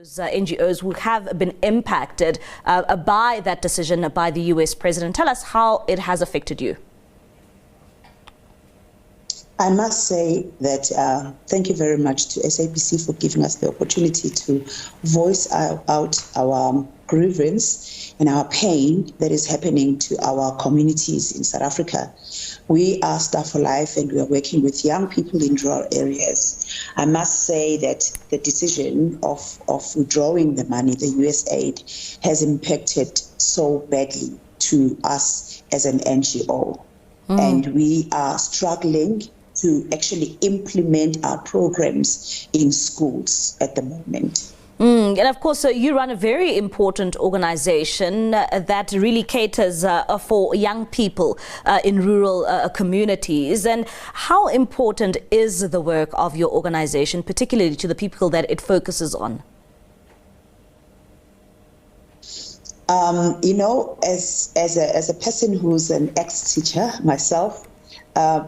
Those NGOs who have been impacted by that decision by the US president. Tell us how it has affected you. I must say that thank you very much to SABC for giving us the opportunity to voice out our grievance and our pain that is happening to our communities in South Africa. We are Staff for Life and we are working with young people in rural areas. I must say that the decision of withdrawing the money, the US aid, has impacted so badly to us as an NGO. And we are struggling to actually implement our programs in schools at the moment. And of course, you run a very important organization that really caters for young people in rural communities. And how important is the work of your organization, particularly to the people that it focuses on? You know, as a person who's an ex-teacher myself,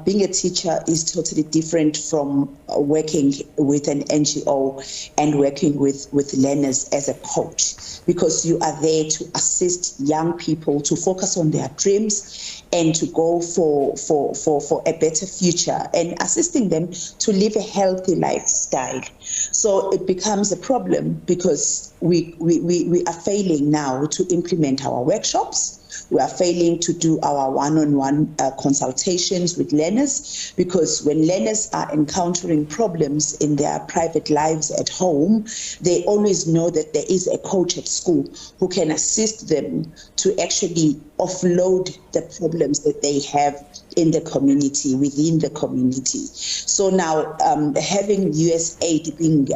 being a teacher is totally different from working with an NGO and working with learners as a coach, because you are there to assist young people to focus on their dreams and to go for a better future and assisting them to live a healthy lifestyle. So it becomes a problem because we are failing now to implement our workshops. We are failing to do our one-on-one consultations with learners, because when learners are encountering problems in their private lives at home, they always know that there is a coach at school who can assist them to actually offload the problems that they have in the community, within the community. So now having US aid being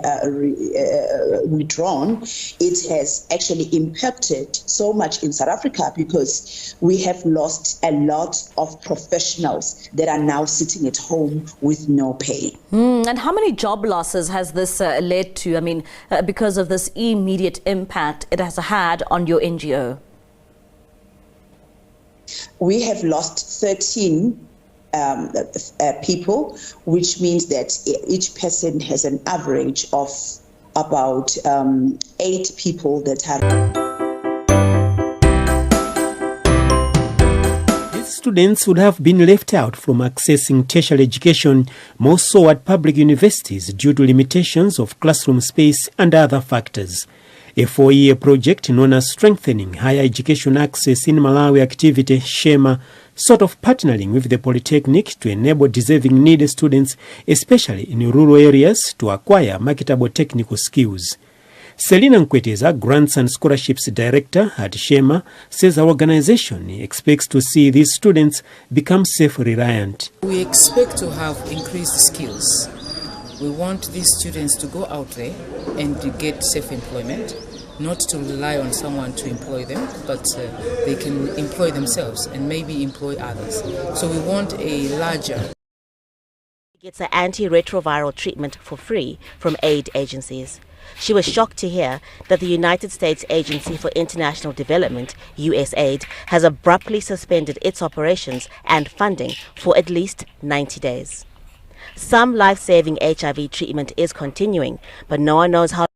withdrawn, it has impacted impacted so much in South Africa, because we have lost a lot of professionals that are now sitting at home with no pay. And how many job losses has this led to? I mean, because of this immediate impact it has had on your NGO? We have lost 13 people, which means that each person has an average of about 8 people that are. Students would have been left out from accessing tertiary education, more so at public universities, due to limitations of classroom space and other factors. A 4-year project known as Strengthening Higher Education Access in Malawi activity, SHEMA, sort of partnering with the Polytechnic to enable deserving needy students, especially in rural areas, to acquire marketable technical skills. Selina Nkweteza, Grants and Scholarships Director at SHEMA, says our organization expects to see these students become self-reliant. We expect to have increased skills. We want these students to go out there and to get self-employment, not to rely on someone to employ them, but they can employ themselves and maybe employ others. So we want a larger. She gets an antiretroviral treatment for free from aid agencies. She was shocked to hear that the United States Agency for International Development, USAID, has abruptly suspended its operations and funding for at least 90 days. Some life-saving HIV treatment is continuing, but no one knows how